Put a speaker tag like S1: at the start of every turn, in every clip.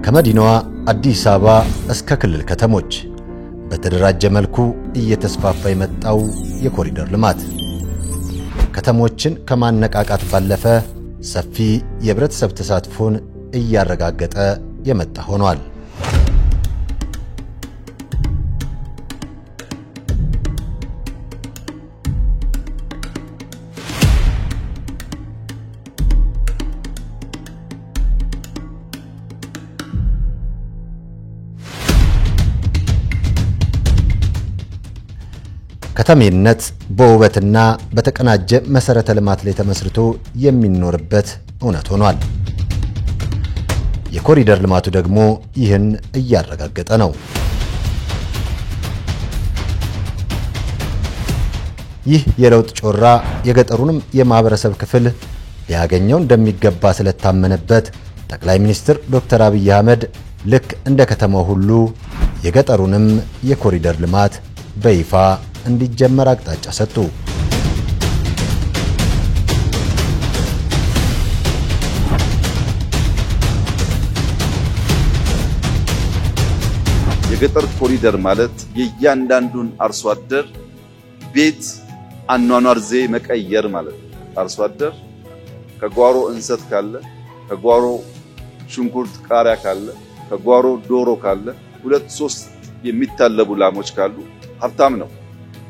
S1: ከመዲናዋ አዲስ አበባ እስከ ክልል ከተሞች በተደራጀ መልኩ እየተስፋፋ የመጣው የኮሪደር ልማት ከተሞችን ከማነቃቃት ባለፈ ሰፊ የህብረተሰብ ተሳትፎን እያረጋገጠ የመጣ ሆኗል። ከተሜነት በውበትና በተቀናጀ መሰረተ ልማት ላይ ተመስርቶ የሚኖርበት እውነት ሆኗል። የኮሪደር ልማቱ ደግሞ ይህን እያረጋገጠ ነው። ይህ የለውጥ ጮራ የገጠሩንም የማህበረሰብ ክፍል ሊያገኘው እንደሚገባ ስለታመነበት ጠቅላይ ሚኒስትር ዶክተር አብይ አህመድ ልክ እንደ ከተማው ሁሉ የገጠሩንም የኮሪደር ልማት በይፋ እንዲጀመር አቅጣጫ ሰጡ።
S2: የገጠር ኮሪደር ማለት የእያንዳንዱን አርሶ አደር ቤት አኗኗር ዘዬ መቀየር ማለት ነው። አርሶ አደር ከጓሮ እንሰት ካለ፣ ከጓሮ ሽንኩርት ቃሪያ ካለ፣ ከጓሮ ዶሮ ካለ፣ 2-3 የሚታለቡ ላሞች ካሉ ሀብታም ነው።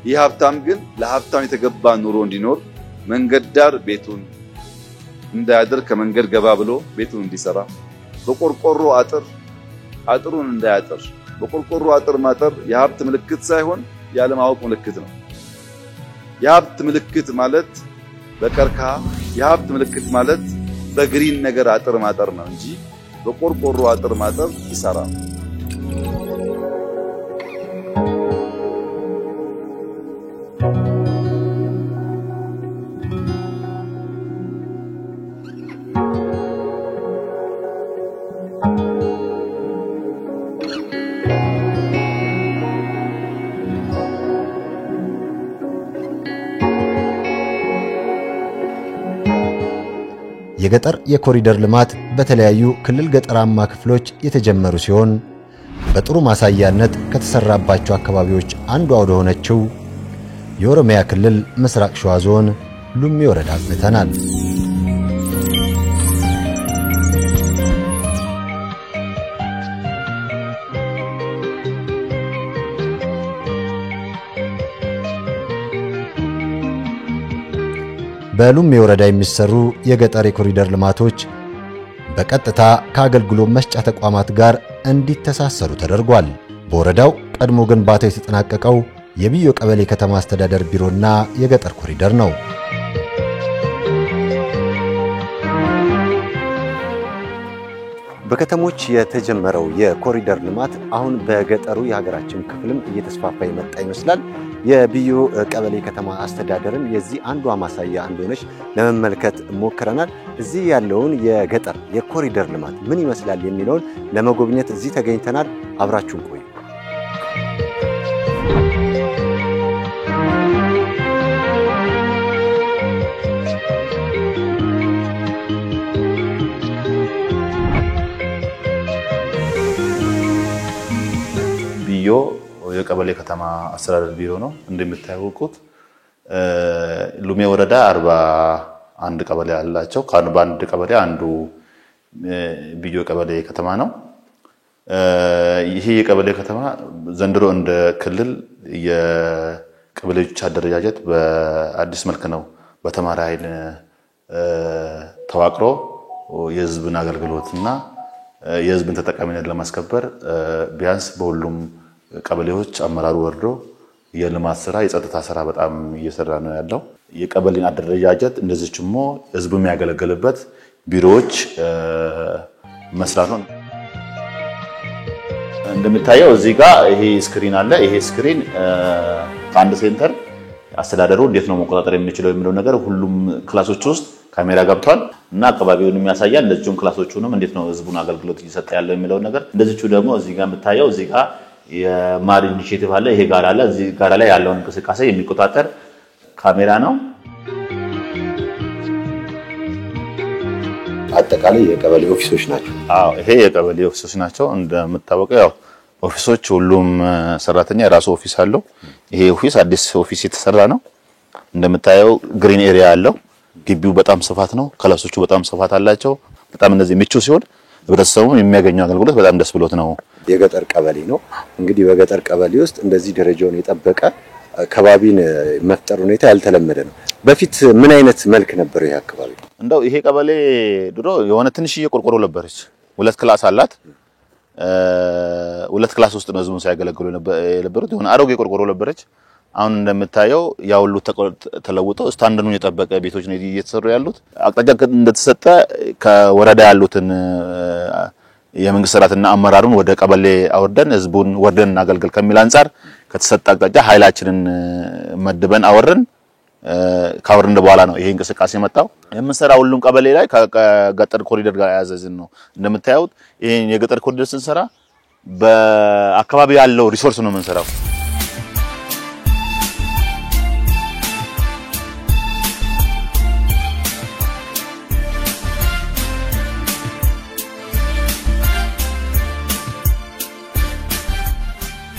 S2: ይህ ሀብታም ግን ለሀብታም የተገባ ኑሮ እንዲኖር መንገድ ዳር ቤቱን እንዳያድር ከመንገድ ገባ ብሎ ቤቱን እንዲሰራ በቆርቆሮ አጥሩን እንዳያጥር። በቆርቆሮ አጥር ማጠር የሀብት ምልክት ሳይሆን ያለማወቅ ምልክት ነው። የሀብት ምልክት ማለት በቀርከሃ፣ የሀብት ምልክት ማለት በግሪን ነገር አጥር ማጠር ነው እንጂ በቆርቆሮ አጥር ማጠር ይሰራል።
S1: የገጠር የኮሪደር ልማት በተለያዩ ክልል ገጠራማ ክፍሎች የተጀመሩ ሲሆን በጥሩ ማሳያነት ከተሰራባቸው አካባቢዎች አንዷ ወደ ሆነችው የኦሮሚያ ክልል ምስራቅ ሸዋ ዞን ሉሜ ወረዳ አቅንተናል። በሉሜ ወረዳ የሚሰሩ የገጠር የኮሪደር ልማቶች በቀጥታ ከአገልግሎት መስጫ ተቋማት ጋር እንዲተሳሰሩ ተደርጓል። በወረዳው ቀድሞ ግንባታው የተጠናቀቀው የቢዮ ቀበሌ ከተማ አስተዳደር ቢሮና የገጠር ኮሪደር ነው። በከተሞች የተጀመረው የኮሪደር ልማት አሁን በገጠሩ የሀገራችን ክፍልም እየተስፋፋ የመጣ ይመስላል። የቢዮ ቀበሌ ከተማ አስተዳደርም የዚህ አንዷ ማሳያ እንደሆነች ለመመልከት ሞክረናል። እዚህ ያለውን የገጠር የኮሪደር ልማት ምን ይመስላል የሚለውን ለመጎብኘት እዚህ ተገኝተናል። አብራችሁን ቆዩ።
S3: ቢዮ የቀበሌ ከተማ አስተዳደር ቢሮ ነው። እንደምታውቁት ሉሜ ወረዳ 41 ቀበሌ አላቸው። በአንድ ቀበሌ አንዱ ቢዮ ቀበሌ ከተማ ነው። ይሄ የቀበሌ ከተማ ዘንድሮ እንደ ክልል የቀበሌዎች አደረጃጀት በአዲስ መልክ ነው በተማሪ ኃይል ተዋቅሮ የህዝብን አገልግሎትና የህዝብን ተጠቃሚነት ለማስከበር ቢያንስ በሁሉም ቀበሌዎች አመራሩ ወርዶ የልማት ስራ የጸጥታ ስራ በጣም እየሰራ ነው ያለው። የቀበሌን አደረጃጀት እንደዚህችሞ ህዝብ የሚያገለግልበት ቢሮዎች መስራት ነው። እንደምታየው እዚህ ጋር ይሄ ስክሪን አለ። ይሄ ስክሪን ከአንድ ሴንተር አስተዳደሩ እንዴት ነው መቆጣጠር የሚችለው የሚለው ነገር ሁሉም ክላሶች ውስጥ ካሜራ ገብቷል እና አካባቢውን የሚያሳያል። እንደዚሁም ክላሶቹንም እንዴት ነው ህዝቡን አገልግሎት እየሰጠ ያለው የሚለው ነገር እንደዚሁ ደግሞ እዚህ ጋር የምታየው እዚህ ጋር የማር ኢኒሼቲቭ አለ። ይሄ ጋር አለ። እዚህ ጋር ላይ ያለውን እንቅስቃሴ የሚቆጣጠር ካሜራ ነው።
S1: አጠቃላይ የቀበሌ ኦፊሶች ናቸው።
S3: አዎ ይሄ የቀበሌ ኦፊሶች ናቸው። እንደምታወቀው ያው ኦፊሶች ሁሉም ሰራተኛ የራሱ ኦፊስ አለው። ይሄ ኦፊስ አዲስ ኦፊስ የተሰራ ነው። እንደምታየው ግሪን ኤሪያ አለው። ግቢው በጣም ስፋት ነው። ክላሶቹ በጣም ስፋት አላቸው። በጣም እንደዚህ ምቹ ሲሆን ህብረተሰቡ የሚያገኘው አገልግሎት በጣም ደስ ብሎት ነው።
S1: የገጠር ቀበሌ ነው እንግዲህ በገጠር ቀበሌ ውስጥ እንደዚህ ደረጃውን የጠበቀ ከባቢን መፍጠር ሁኔታ ያልተለመደ ነው። በፊት ምን አይነት መልክ ነበር ይሄ አካባቢ?
S3: እንደው ይሄ ቀበሌ ድሮ የሆነ ትንሽዬ ቆርቆሮ ነበረች። 2 ክላስ አላት። 2 ክላስ ውስጥ ነው ህዝቡን ሲያገለግሉ የነበሩት። የሆነ አሮጌ ቆርቆሮ ነበረች። አሁን እንደምታየው ያው ሁሉ ተለውጦ ስታንዳርዱን የጠበቀ ቤቶች ነው እየተሰሩ ያሉት። አቅጣጫ እንደተሰጠ ከወረዳ ያሉትን የመንግስት ሰራተኛና አመራሩን ወደ ቀበሌ አወርደን ህዝቡን ወርደን እናገልግል ከሚል አንፃር ከተሰጠ አቅጣጫ ኃይላችንን መድበን አወረን ካወረን በኋላ ነው ይሄ እንቅስቃሴ መጣው። የምንሰራው ሁሉም ቀበሌ ላይ ከገጠር ኮሪደር ጋር ያያዘዝን ነው። እንደምታዩት ይሄን የገጠር ኮሪደር ስንሰራ በአካባቢ ያለው ሪሶርስ ነው የምንሰራው።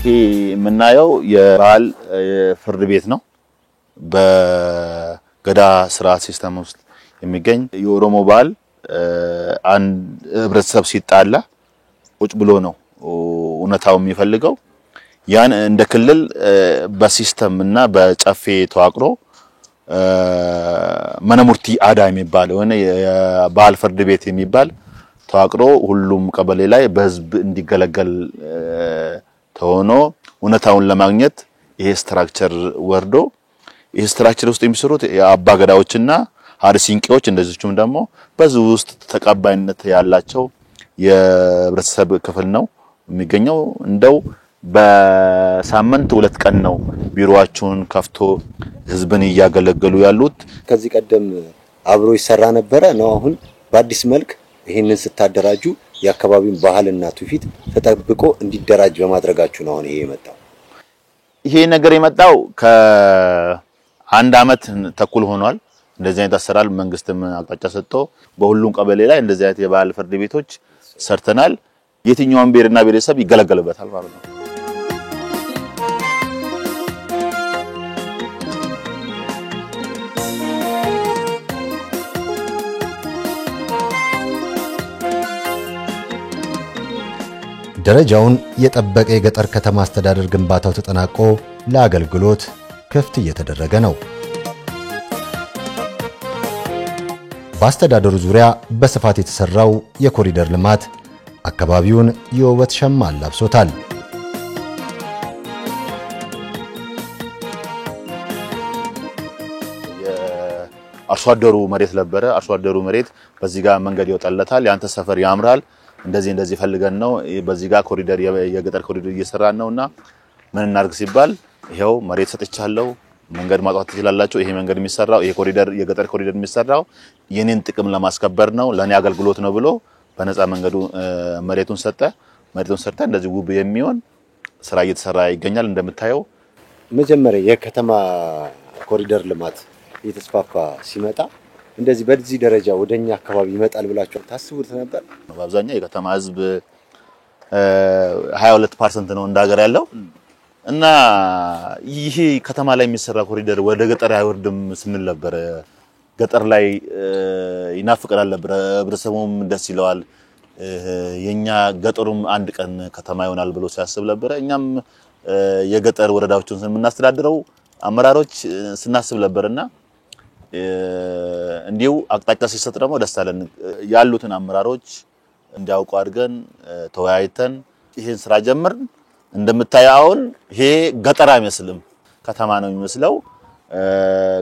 S3: የምናየው የባህል ፍርድ ቤት ነው። በገዳ ስርዓት ሲስተም ውስጥ የሚገኝ የኦሮሞ ባህል አንድ ህብረተሰብ ሲጣላ ቁጭ ብሎ ነው እውነታው የሚፈልገው። ያን እንደ ክልል በሲስተም እና በጨፌ ተዋቅሮ መነሙርቲ አዳ የሚባል ሆነ የባህል ፍርድ ቤት የሚባል ተዋቅሮ ሁሉም ቀበሌ ላይ በህዝብ እንዲገለገል ተሆኖ እውነታውን ለማግኘት ይሄ ስትራክቸር ወርዶ ይሄ ስትራክቸር ውስጥ የሚሰሩት የአባ ገዳዎችና ሀርሲንቄዎች እንደዚህም ደግሞ በዚህ ውስጥ ተቀባይነት ያላቸው የህብረተሰብ ክፍል ነው የሚገኘው። እንደው በሳምንት 2 ቀን ነው ቢሮአቸውን ከፍቶ ህዝብን እያገለገሉ ያሉት።
S1: ከዚህ ቀደም አብሮ ይሰራ ነበረ ነው። አሁን በአዲስ መልክ ይሄንን ስታደራጁ የአካባቢውን ባህልና ትውፊት ተጠብቆ እንዲደራጅ በማድረጋችሁ ነው አሁን ይሄ የመጣው።
S3: ይሄ ነገር የመጣው ከ1 አመት ተኩል ሆኗል። እንደዚህ አይነት አሰራር መንግስትም አቅጣጫ ሰጥቶ በሁሉም ቀበሌ ላይ እንደዚህ አይነት የባህል ፍርድ ቤቶች ሰርተናል። የትኛውም ብሔርና ብሔረሰብ ይገለገልበታል ማለት ነው።
S1: ደረጃውን የጠበቀ የገጠር ከተማ አስተዳደር ግንባታው ተጠናቆ ለአገልግሎት ክፍት እየተደረገ ነው። በአስተዳደሩ ዙሪያ በስፋት የተሰራው የኮሪደር ልማት አካባቢውን የውበት ሸማ አላብሶታል።
S3: የአርሶ አደሩ መሬት ነበረ። አርሶ አደሩ መሬት በዚህ ጋር መንገድ ይወጣለታል። ያንተ ሰፈር ያምራል እንደዚህ ፈልገን ነው በዚህ ጋር ኮሪደር የገጠር ኮሪደር እየሰራን ነውና ምን እናርግ ሲባል ይሄው መሬት ሰጥቻለሁ መንገድ ማጣት ትችላላችሁ። ይሄ መንገድ የሚሰራው ይሄ ኮሪደር የገጠር ኮሪደር የሚሰራው የኔን ጥቅም ለማስከበር ነው ለኔ አገልግሎት ነው ብሎ በነፃ መንገዱ መሬቱን ሰጠ። መሬቱን ሰጠ እንደዚህ ውብ የሚሆን ስራ እየተሰራ ይገኛል። እንደምታየው
S1: መጀመሪያ የከተማ ኮሪደር ልማት እየተስፋፋ ሲመጣ እንደዚህ በዚህ ደረጃ ወደኛ አካባቢ ይመጣል ብላችሁ ታስቡት ነበር?
S3: በአብዛኛው የከተማ ህዝብ 22% ነው እንዳገር ያለው እና ይሄ ከተማ ላይ የሚሰራ ኮሪደር ወደ ገጠር አይወርድም ስንል ነበር። ገጠር ላይ ይናፍቀናል ነበር። ህብረተሰቡም ደስ ይለዋል። የኛ ገጠሩም አንድ ቀን ከተማ ይሆናል ብሎ ሲያስብ ነበር። እኛም የገጠር ወረዳዎችን ስናስተዳድረው አመራሮች ስናስብ ነበርና እንዲው አቅጣጫ ሲሰጥ ደግሞ ደስ አለን። ያሉትን አመራሮች እንዲያውቁ አድርገን ተወያይተን ይሄን ስራ ጀመርን። እንደምታየው አሁን ይሄ ገጠር አይመስልም ከተማ ነው የሚመስለው።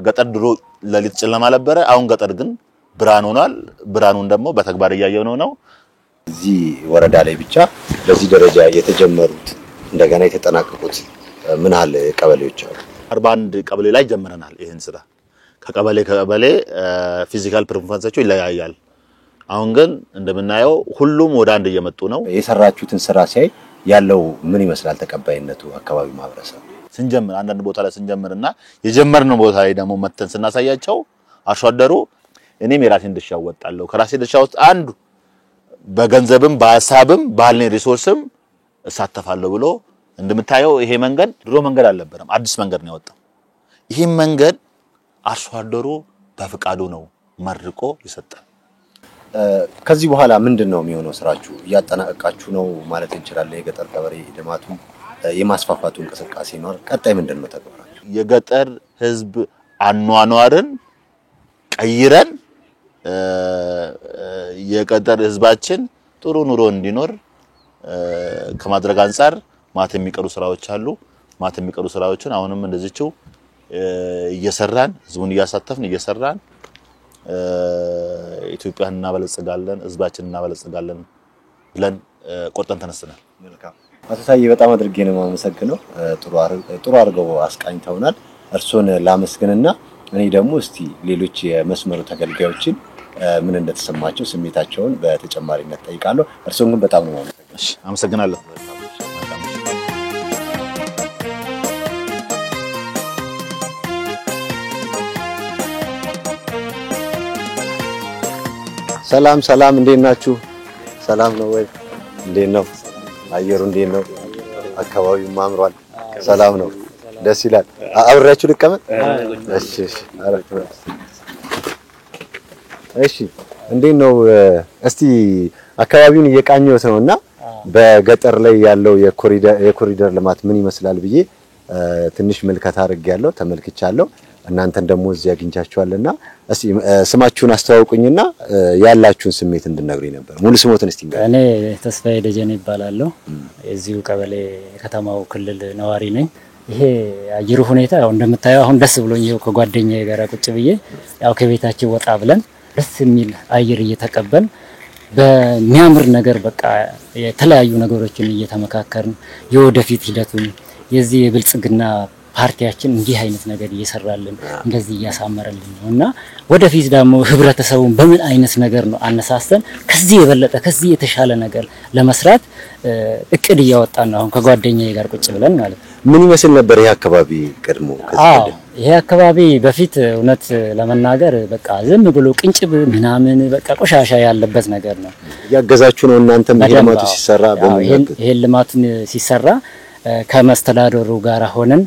S3: ገጠር ድሮ ለሊት ጨለማ ነበረ። አሁን ገጠር ግን ብርሃን ሆኗል። ብርሃኑን ደግሞ በተግባር እያየነው ነው።
S1: እዚህ ወረዳ ላይ ብቻ በዚህ ደረጃ የተጀመሩት እንደገና የተጠናቀቁት ምን አለ ቀበሌዎች አሉ?
S3: 41 ቀበሌ ላይ ጀምረናል ይሄን ስራ። ከቀበሌ ፊዚካል ፐርፎርማንሳቸው ይለያያል። አሁን ግን እንደምናየው ሁሉም ወደ አንድ እየመጡ ነው።
S1: የሰራችሁትን ስራ ሲያይ ያለው ምን ይመስላል ተቀባይነቱ? አካባቢ ማህበረሰብ
S3: ስንጀምር አንዳንድ ቦታ ላይ ስንጀምርና የጀመርነው ቦታ ላይ ደግሞ መተን ስናሳያቸው አርሶ አደሩ እኔም የራሴን ድርሻ ወጣለሁ ከራሴ ድርሻ ውስጥ አንዱ በገንዘብም በሐሳብም ባለኝ ሪሶርስም እሳተፋለሁ ብሎ እንደምታየው ይሄ መንገድ ድሮ መንገድ አልነበረም አዲስ መንገድ ነው ያወጣው ይሄ መንገድ አርሶ አደሩ በፍቃዱ ነው መርቆ ይሰጣል
S1: ከዚህ በኋላ ምንድነው የሚሆነው ስራችሁ ያጠናቀቃችሁ ነው ማለት እንችላለን የገጠር ገበሬ ልማቱ የማስፋፋቱ እንቅስቃሴ ነው ቀጣይ ምንድነው ተግባራችሁ
S3: የገጠር ህዝብ አኗኗርን ቀይረን የገጠር ህዝባችን ጥሩ ኑሮ እንዲኖር ከማድረግ አንፃር ማት የሚቀሩ ስራዎች አሉ ማት የሚቀሩ ስራዎችን አሁንም እንደዚህው እየሰራን ህዝቡን እያሳተፍን እየሰራን ኢትዮጵያን እናበለጽጋለን ህዝባችንን እናበለጽጋለን ብለን ቆርጠን ተነስተናል
S1: መልካም አቶ ታዬ በጣም አድርጌ ነው ማመሰግነው ጥሩ አርገው አስቃኝተውናል እርሶን ላመስግንና እኔ ደግሞ እስቲ ሌሎች የመስመሩ ተገልጋዮችን ምን እንደተሰማቸው ስሜታቸውን በተጨማሪነት ጠይቃለሁ እርሶን ግን በጣም ነው ማመሰግነው
S3: እሺ አመሰግናለሁ
S1: ሰላም እንዴት ናችሁ ሰላም ነው ወይ እንዴት ነው አየሩ እንዴት ነው አካባቢው ማምሯል ሰላም ነው ደስ ይላል አብራችሁ ልቀመጥ እሺ እንዴት ነው እስቲ አካባቢውን እየቃኘሁት ነውና በገጠር ላይ ያለው የኮሪደር ልማት ምን ይመስላል ብዬ ትንሽ መልከታ አድርጌያለሁ ተመልክቻለሁ እናንተን ደግሞ እዚህ አግኝቻችኋልና እስቲ ስማችሁን አስተዋውቁኝና ያላችሁን ስሜት እንድነግሩኝ ነበር ሙሉ ስሞትን እስቲ
S4: እኔ ተስፋዬ ደጀኔ ይባላልው እዚሁ ቀበሌ ከተማው ክልል ነዋሪ ነኝ ይሄ አየሩ ሁኔታ ያው እንደምታየው አሁን ደስ ብሎኝ ይሄው ከጓደኛዬ ጋር ቁጭ ብዬ ያው ከቤታችን ወጣ ብለን ደስ የሚል አየር እየተቀበልን በሚያምር ነገር በቃ የተለያዩ ነገሮችን እየተመካከርን የወደፊት ሂደቱን የዚህ የብልጽግና ፓርቲያችን እንዲህ አይነት ነገር እየሰራልን እንደዚህ እያሳመረልን ነውና ወደፊት ደግሞ ህብረተሰቡን በምን አይነት ነገር ነው አነሳስተን ከዚህ የበለጠ ከዚህ የተሻለ ነገር ለመስራት እቅድ እያወጣን ነው አሁን ከጓደኛዬ ጋር ቁጭ ብለን ማለት
S1: ምን ይመስል ነበር ይሄ አካባቢ ቀድሞ
S4: ይሄ አካባቢ በፊት እውነት ለመናገር በቃ ዝም ብሎ ቅንጭብ ምናምን በቃ ቆሻሻ ያለበት ነገር ነው
S1: ያገዛችሁ ነው እናንተም ልማቱ ሲሰራ
S4: ይሄ ልማቱን ሲሰራ ከመስተዳደሩ ጋር ሆነን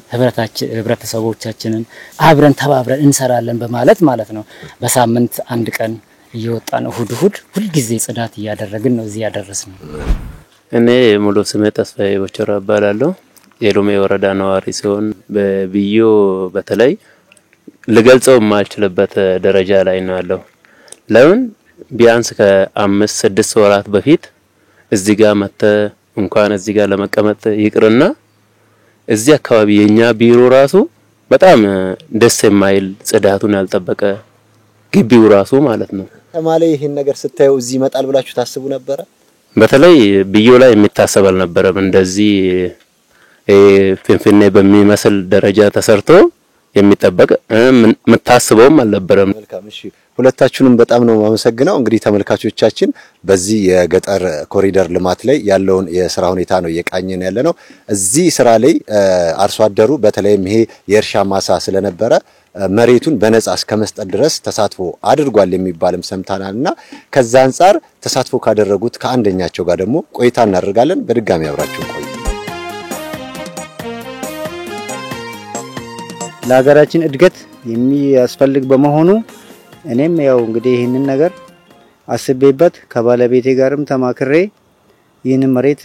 S4: ህብረተሰቦቻችንን አብረን ተባብረን እንሰራለን በማለት ማለት ነው በሳምንት አንድ ቀን እየወጣን እሁድ ሁሉ ጊዜ ጽዳት እያደረግን ነው እዚህ ያደረስን
S5: እኔ ሙሉ ስሜ ተስፋዬ ቦቸራ እባላለሁ የሎሜ ወረዳ ነዋሪ ሲሆን በቢዮ በተለይ ልገልጸው የማልችልበት ደረጃ ላይ ነው ያለው ለምን ቢያንስ ከ5-6 ወራት በፊት እዚህ ጋር መተ እንኳን እዚህ ጋር ለመቀመጥ ይቅርና እዚህ አካባቢ የኛ ቢሮ ራሱ በጣም ደስ የማይል ጽዳቱን ያልጠበቀ ግቢው ራሱ ማለት ነው
S1: ተማለ ይሄን ነገር ስታዩ እዚህ ይመጣል ብላችሁ ታስቡ ነበር
S5: በተለይ ቢዮ ላይ የሚታሰብ አልነበረም እንደዚህ ፍንፍኔ በሚመስል ደረጃ ተሰርቶ የሚጠበቅ መታሰበውም አልነበረም
S1: መልካም እሺ ሁለታችሁንም በጣም ነው ማመሰግነው እንግዲህ ተመልካቾቻችን በዚህ የገጠር ኮሪደር ልማት ላይ ያለውን የሥራ ሁኔታ ነው የቃኘን ያለነው እዚህ ስራ ላይ አርሶ አደሩ በተለይም ይሄ የእርሻ ማሳ ስለነበረ መሬቱን በነጻ እስከመስጠት ድረስ ተሳትፎ አድርጓል የሚባልም ሰምታናልና ከዛ አንፃር ተሳትፎ ካደረጉት ከአንደኛቸው ጋር ደግሞ ቆይታ እናደርጋለን በድጋሚ አብራችሁ ቆዩ
S6: ለሀገራችን እድገት የሚያስፈልግ በመሆኑ እኔም ያው እንግዲህ ይሄንን ነገር አስቤበት ከባለቤቴ ጋርም ተማክሬ ይሄንን መሬት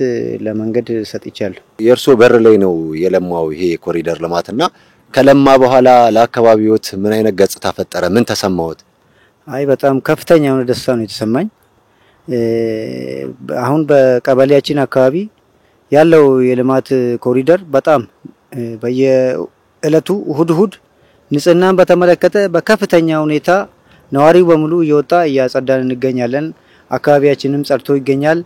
S6: ለመንገድ ሰጥቻለሁ
S1: የርሶ በር ላይ ነው የለማው ይሄ ኮሪደር ልማትና ከለማ በኋላ ለአካባቢዎት ምን አይነት ገጽታ ፈጠረ ምን ተሰማውት
S6: አይ በጣም ከፍተኛ የሆነ ደስታ ነው የተሰማኝ አሁን በቀበሌያችን አካባቢ ያለው የልማት ኮሪደር በጣም በየእለቱ እሁድ ንጽህናን በተመለከተ በከፍተኛ ሁኔታ ነዋሪው በሙሉ እየወጣ እያጸዳን እንገኛለን አካባቢያችንም ጸድቶ ይገኛል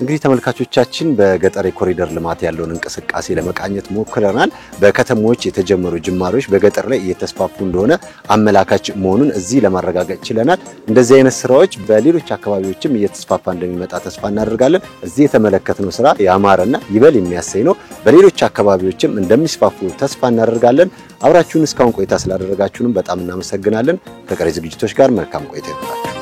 S1: እንግዲህ ተመልካቾቻችን በገጠር የኮሪደር ልማት ያለውን እንቅስቃሴ ለመቃኘት ሞክረናል። በከተሞች የተጀመሩ ጅማሮች በገጠር ላይ እየተስፋፉ እንደሆነ አመላካች መሆኑን እዚህ ለማረጋገጥ ችለናል። እንደዚህ አይነት ስራዎች በሌሎች አካባቢዎችም እየተስፋፋ እንደሚመጣ ተስፋ እናደርጋለን። እዚህ የተመለከትነው ስራ ያማረና ይበል የሚያሰኝ ነው። በሌሎች አካባቢዎችም እንደሚስፋፉ ተስፋ እናደርጋለን። አብራችሁን እስካሁን ቆይታ ስላደረጋችሁንም በጣም እናመሰግናለን። ከቀሪ ዝግጅቶች ጋር መልካም ቆይታ ይሁንላችሁ።